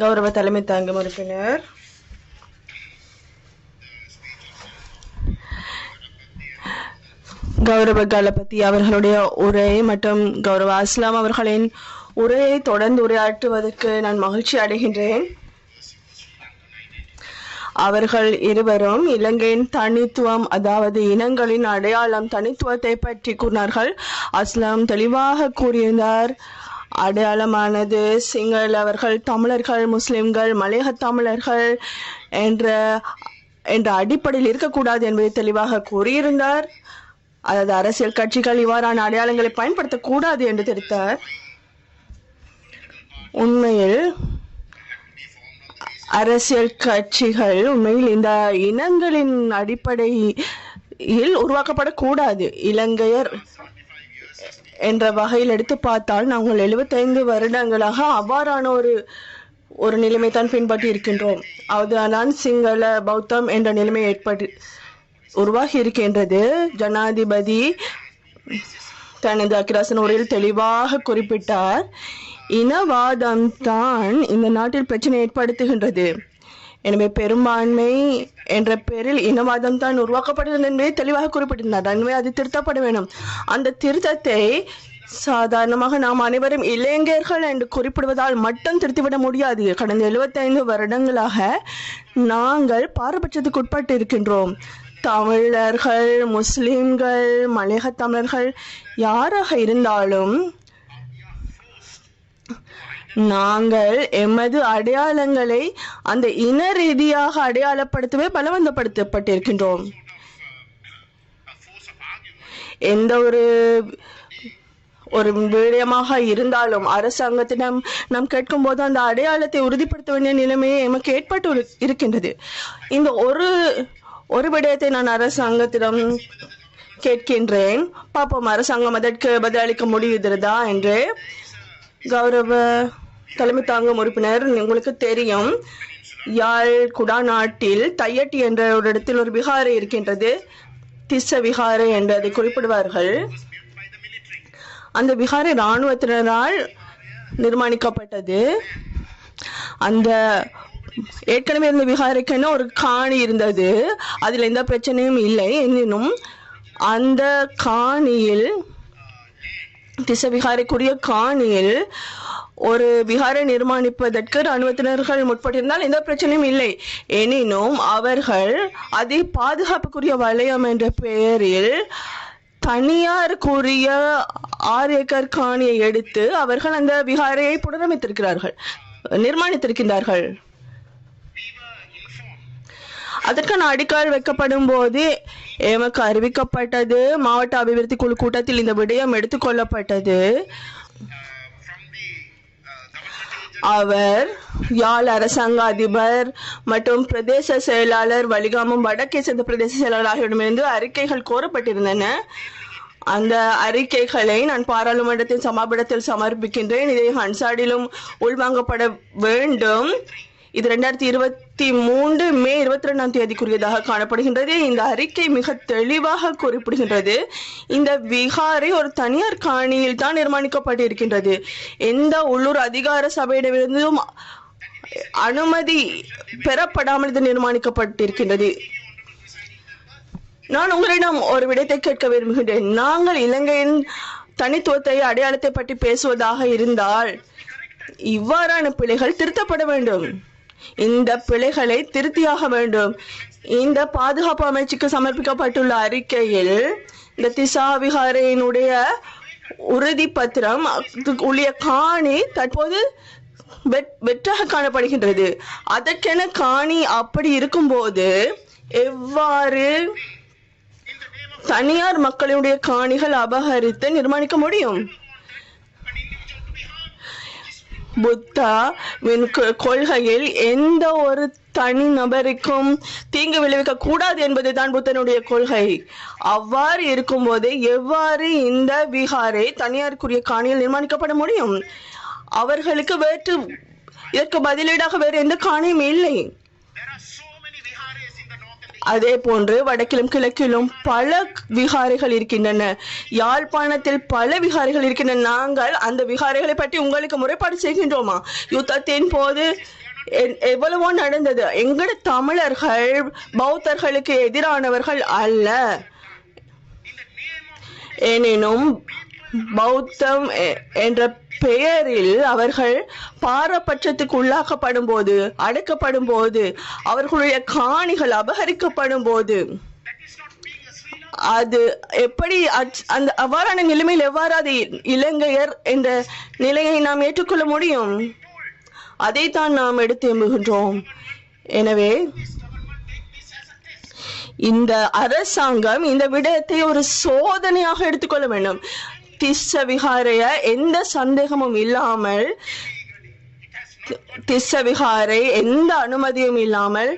கௌரவ தலைமை தாங்கும் உறுப்பினர் கௌரவ கலபதி அவர்களுடைய உரை மற்றும் கௌரவ அஸ்லாம் அவர்களின் உரையை தொடர்ந்து உரையாற்றுவதற்கு நான் மகிழ்ச்சி அடைகின்றேன். அவர்கள் இருவரும் இலங்கையின் தனித்துவம், அதாவது இனங்களின் அடையாளம், தனித்துவத்தை பற்றி கூறினார்கள். அஸ்லாம் தெளிவாக கூறியிருந்தார். அடையாளமானது சிங்களவர்கள், தமிழர்கள், முஸ்லிம்கள், மலையக தமிழர்கள் என்ற அடிப்படையில் இருக்கக்கூடாது என்பதை தெளிவாக கூறியிருந்தார். அதாவது அரசியல் கட்சிகள் இவ்வாறான அடையாளங்களை பயன்படுத்தக்கூடாது என்று தெரிவித்தார். உண்மையில் அரசியல் கட்சிகள் உண்மையில் இந்த இனங்களின் அடிப்படையில் உருவாக்கப்படக்கூடாது. இலங்கையர் என்ற வகையில் எடுத்து பார்த்தால் நாங்கள் 75 வருடங்களாக அவ்வாறான ஒரு நிலைமை தான் பின்பற்றி இருக்கின்றோம். அதுதான் சிங்கள பௌத்தம் என்ற நிலைமை உருவாகி இருக்கின்றது. ஜனாதிபதி தனது அக்கிராசன உரையில் தெளிவாக குறிப்பிட்டார், இனவாதம் தான் இந்த நாட்டில் பிரச்சனை ஏற்படுத்துகின்றது. எனவே பெரும்பான்மை என்ற பெயரில் இனவாதம் தான் உருவாக்கப்படுகிறது என்பதை தெளிவாக குறிப்பிட்டிருந்தார். எனவே அது திருத்தப்பட வேண்டும். அந்த திருத்தத்தை சாதாரணமாக நாம் அனைவரும் இளைஞர்கள் என்று குறிப்பிடுவதால் மட்டும் திருத்திவிட முடியாது. கடந்த 75 வருடங்களாக நாங்கள் பாரபட்சத்துக்கு உட்பட்டு இருக்கின்றோம். தமிழர்கள், முஸ்லிம்கள், மலையக தமிழர்கள் யாராக இருந்தாலும் நாங்கள் எமது அடையாளங்களை அந்த இன ரீதியாக அடையாளப்படுத்தவே பலவந்தப்படுத்தப்பட்டிருக்கின்றோம். எந்த ஒரு விடயமாக இருந்தாலும் அரசாங்கத்திடம் நாம் கேட்கும் போது அந்த அடையாளத்தை உறுதிப்படுத்த வேண்டிய நிலைமையை எமக்கு ஏற்பட்டு இருக்கின்றது. இந்த ஒரு விடயத்தை நான் அரசாங்கத்திடம் கேட்கின்றேன். பாப்போம் அரசாங்கம் அதற்கு பதிலளிக்க முடியுகிறதா என்று. கௌரவ தலைமை தாங்கும் உறுப்பினர், உங்களுக்கு தெரியும், யாழ் குடாநாட்டில் தையட்டி என்ற ஒரு இடத்தில் ஒரு விகாரை இருக்கின்றது. திஸ்ஸ விகாரை என்று அதை குறிப்பிடுவார்கள். அந்த விகாரை இராணுவத்தினரால் நிர்மாணிக்கப்பட்டது. அந்த ஏற்கனவே இருந்த விகாரைக்கென ஒரு காணி இருந்தது. அதில் எந்த பிரச்சனையும் இல்லை. எனினும் அந்த காணியில், திஸ்ஸ விகாரைக்குரிய காணியில் ஒரு விகாரை நிர்மாணிப்பதற்கு இராணுவத்தினர்கள் முற்பட்டிருந்தால் எந்த பிரச்சனையும் இல்லை. எனினும் அவர்கள் அதை பாதுகாப்புக்குரிய வலயம் என்ற பெயரில் தனியாருக்குரிய 6 ஏக்கர் காணியை எடுத்து அவர்கள் அந்த விகாரையை புனரமைத்திருக்கிறார்கள், நிர்மாணித்திருக்கின்றார்கள். அதற்கான அடிக்கால் வைக்கப்படும் போது எமக்கு அறிவிக்கப்பட்டது. மாவட்ட அபிவிருத்தி குழு கூட்டத்தில் இந்த விடயம் எடுத்துக்கொள்ளப்பட்டது. அவர் யாழ் அரசாங்க அதிபர் மற்றும் பிரதேச செயலாளர், வலிகாமம் வடக்கை சேர்ந்த பிரதேச செயலாளர் ஆகியோரிடமிருந்து அறிக்கைகள் கோரப்பட்டிருந்தன. அந்த அறிக்கைகளை நான் பாராளுமன்றத்தின் சமாபீடத்தில் சமர்ப்பிக்கின்றேன். இதை ஹன்சாடிலும் உள்வாங்கப்பட வேண்டும். இது 2023 மே 22ஆம் தேதிக்குரியதாக காணப்படுகின்றது. இந்த அறிக்கை மிக தெளிவாக குறிப்பிடுகின்றது, இந்த விகாரை ஒரு தனியார் காணியில் தான் நிர்மாணிக்கப்பட்டிருக்கின்றது. எந்த உள்ளூர் அதிகார சபையிடமிருந்தும் அனுமதி பெறப்படாமல் இது நிர்மாணிக்கப்பட்டிருக்கின்றது. நான் உங்களிடம் ஒரு விடயத்தை கேட்க விரும்புகின்றேன். நாங்கள் இலங்கையின் தனித்துவத்தை, அடையாளத்தை பற்றி பேசுவதாக இருந்தால் இவ்வாறான பிழைகள் திருத்தப்பட வேண்டும். இந்த பிழைகளை திருத்தியாக வேண்டும். இந்த பாதுகாப்பு அமைச்சுக்கு சமர்ப்பிக்கப்பட்டுள்ள அறிக்கையில் இந்த திஸ்ஸ விகாரையினுடைய உறுதி பத்திரம் உள்ள காணி தற்போது வெற்றாக காணப்படுகின்றது. அதற்கென காணி அப்படி இருக்கும்போது எவ்வாறு தனியார் மக்களுடைய காணிகள் அபகரித்து நிர்மாணிக்க முடியும்? புத்தா கொள்கையில் எந்த ஒரு தனி நபருக்கும் தீங்கு விளைவிக்க கூடாது என்பதுதான் புத்தனுடைய கொள்கை. அவ்வாறு இருக்கும்போது எவ்வாறு இந்த விகாரை தனியாருக்குரிய காணியில் நிர்மாணிக்கப்பட முடியும்? அவர்களுக்கு இதற்கு பதிலீடாக வேறு எந்த காணியும் இல்லை. அதே போன்று வடக்கிலும் கிழக்கிலும் பல விகாரைகள் இருக்கின்றன. யாழ்ப்பாணத்தில் பல விகாரைகள் இருக்கின்றன. நாங்கள் அந்த விகாரைகளை பற்றி உங்களுக்கு முறைப்பாடு செய்கின்றோமா? யுத்தத்தின் போது எவ்வளவோ நடந்தது. எங்கட தமிழர்கள் பௌத்தர்களுக்கு எதிரானவர்கள் அல்ல. எனினும் பௌத்தம் என்ற பெயரில் அவர்கள் பாரபட்சத்துக்கு உள்ளாக்கப்படும் போது, அடக்கப்படும் போது, அவர்களுடைய காணிகள் அபகரிக்கப்படும் போது, அது எப்படி அந்த அவ்வாறான நிலைமையில் எவ்வாறு அது இலங்கையர் என்ற நிலையை நாம் ஏற்றுக்கொள்ள முடியும்? அதைத்தான் நாம் எடுத்து எம்புகின்றோம். எனவே இந்த அரசாங்கம் இந்த விடயத்தை ஒரு சோதனையாக எடுத்துக்கொள்ள வேண்டும். திஸ்ஸ விகாரைய எந்த சந்தேகமும் இல்லாமல், திஸ்ஸ விகாரை எந்த அனுமதியும் இல்லாமல்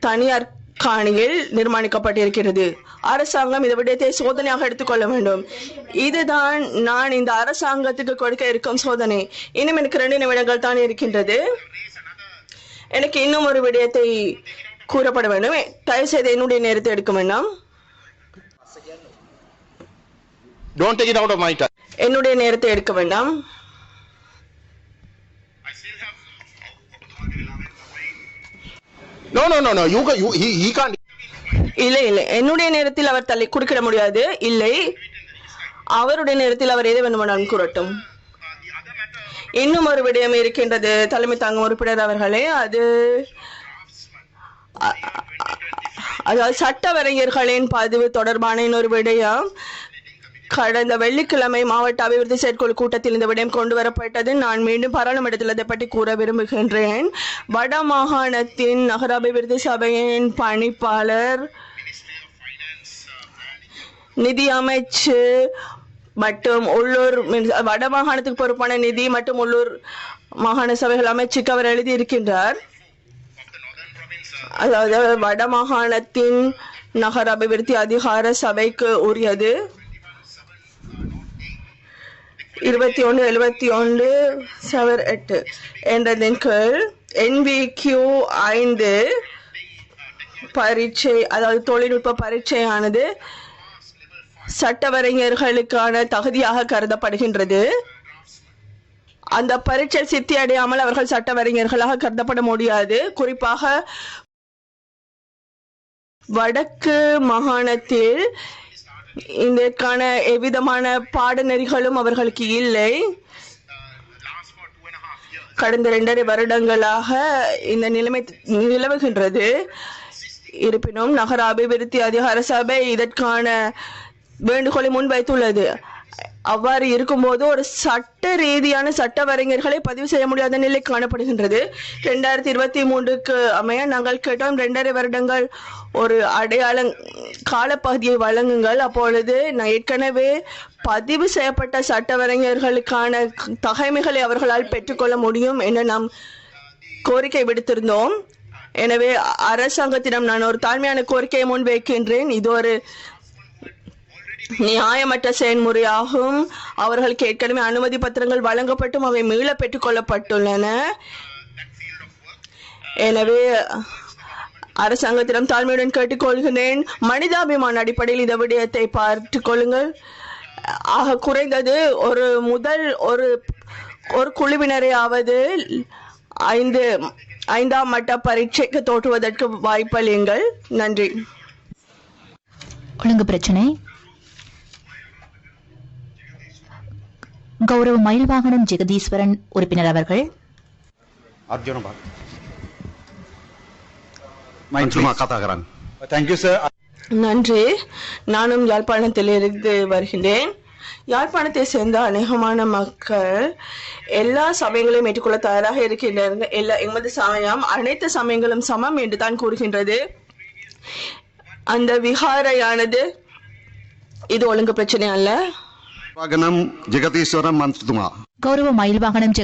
தனியார் காணியில் நிர்மாணிக்கப்பட்டிருக்கிறது. அரசாங்கம் இந்த விடயத்தை சோதனையாக எடுத்துக்கொள்ள வேண்டும். இதுதான் நான் இந்த அரசாங்கத்துக்கு கொடுக்க இருக்கும் சோதனை. இன்னும் எனக்கு 2 நிமிடங்கள் தான் இருக்கின்றது. எனக்கு இன்னும் ஒரு விடயத்தை கூறப்பட வேண்டும். தயவு செய்து என்னுடைய நேரத்தை எடுக்க வேண்டாம். Don't take it out of my time. என்னுடைய நேரத்தை எடுக்க வேண்டாம். No. He can't. இல்லை, என்னுடைய நேரத்தில் அவர் குறுக்கிட முடியாது. இல்லை, அவருடைய நேரத்தில் அவர் எதை வேண்டுமானாலும் கூறட்டும். இன்னும் ஒரு விடயம் இருக்கின்றது தலைமை தாங்கும் உறுப்பினர் அவர்களே. அதாவது சட்டவரைஞர்களின் பதிவு தொடர்பான இன்னொரு விடயம். கடந்த வெள்ளிக்கிழமை மாவட்ட அபிவிருத்தி செயற்குழு கூட்டத்தில் இந்த விடயம் கொண்டு வரப்பட்டது. நான் மீண்டும் பாராளுமன்றத்தில் அதை பற்றி கூற விரும்புகின்றேன். வடமாகாணத்தின் நகர அபிவிருத்தி சபையின் பணிப்பாளர், நிதி அமைச்சு மற்றும் உள்ளூர் வடமாகாணத்துக்கு பொறுப்பான நிதி மற்றும் உள்ளூர் மாகாண சபைகள் அமைச்சுக்கு அவர் எழுதியிருக்கின்றார். அதாவது வடமாகாணத்தின் நகர அபிவிருத்தி அதிகார சபைக்கு உரியது 2171/8 என்றதின் கீழ் NVQ 5 பரீட்சை, அதாவது தொழில்நுட்ப பரீட்சையானது சட்டவரைஞர்களுக்கான தகுதியாக கருதப்படுகின்றது. அந்த பரீட்சை சித்தி அடையாமல் அவர்கள் சட்டவரைஞர்களாக கருதப்பட முடியாது. குறிப்பாக வடக்கு மாகாணத்தில் இதற்கான எவ்விதமான பாடநெறிகளும் அவர்களுக்கு இல்லை. கடந்த 2.5 வருடங்களாக இந்த நிலைமை நிலவுகின்றது. இருப்பினும் நகர அபிவிருத்தி அதிகார சபை இதற்கான வேண்டுகோளை முன்வைத்துள்ளது. அவ்வாறு இருக்கும்போது ஒரு சட்ட ரீதியான சட்டவரைஞர்களை பதிவு செய்ய முடியாத நிலை காணப்படுகின்றது. 2023க்கு அமைய நாங்கள் கேட்டோம் 2.5 வருடங்கள் ஒரு அடையாள காலப்பகுதியை வழங்குங்கள். அப்பொழுது நான் ஏற்கனவே பதிவு செய்யப்பட்ட சட்டவரைஞர்களுக்கான தகைமைகளை அவர்களால் பெற்றுக்கொள்ள முடியும் என நாம் கோரிக்கை விடுத்திருந்தோம். எனவே அரசாங்கத்திடம் நான் ஒரு தாழ்மையான கோரிக்கையை முன்வைக்கின்றேன். இது ஒரு நியாயமற்ற செயல்முறையாகும். அவர்களுக்கு ஏற்கனவே அனுமதி பத்திரங்கள் வழங்கப்பட்டும் அவை மீள பெற்றுக் கொள்ளப்பட்டுள்ளன. எனவே அரசாங்கத்திடம் தாழ்மையுடன் கேட்டுக்கொள்கிறேன், மனிதாபிமான அடிப்படையில் இந்த விடயத்தை பார்த்துக் கொள்ளுங்கள். ஆக குறைந்தது ஒரு குழுவினரையாவது 5ஆம் மட்ட பரீட்சைக்கு தோற்றுவதற்கு வாய்ப்பளியுங்கள். நன்றி. ஒழுங்கு பிரச்சனை. கௌரவ மயில்வாகனம் ஜெகதீஸ்வரன் உறுப்பினர் அவர்கள். நன்றி. நானும் யாழ்ப்பாணத்தில் இருந்து வருகின்றேன். யாழ்ப்பாணத்தை சேர்ந்த அநேகமான மக்கள் எல்லா சமயங்களையும் ஏற்றுக்கொள்ள தயாராக இருக்கின்றனர். எமது சமயம் அனைத்து சமயங்களும் சமம் என்று தான் கூறுகின்றது. அந்த விகாரையானது இது ஒழுங்கு பிரச்சனை அல்ல. கௌரவ மயில்வாகனம்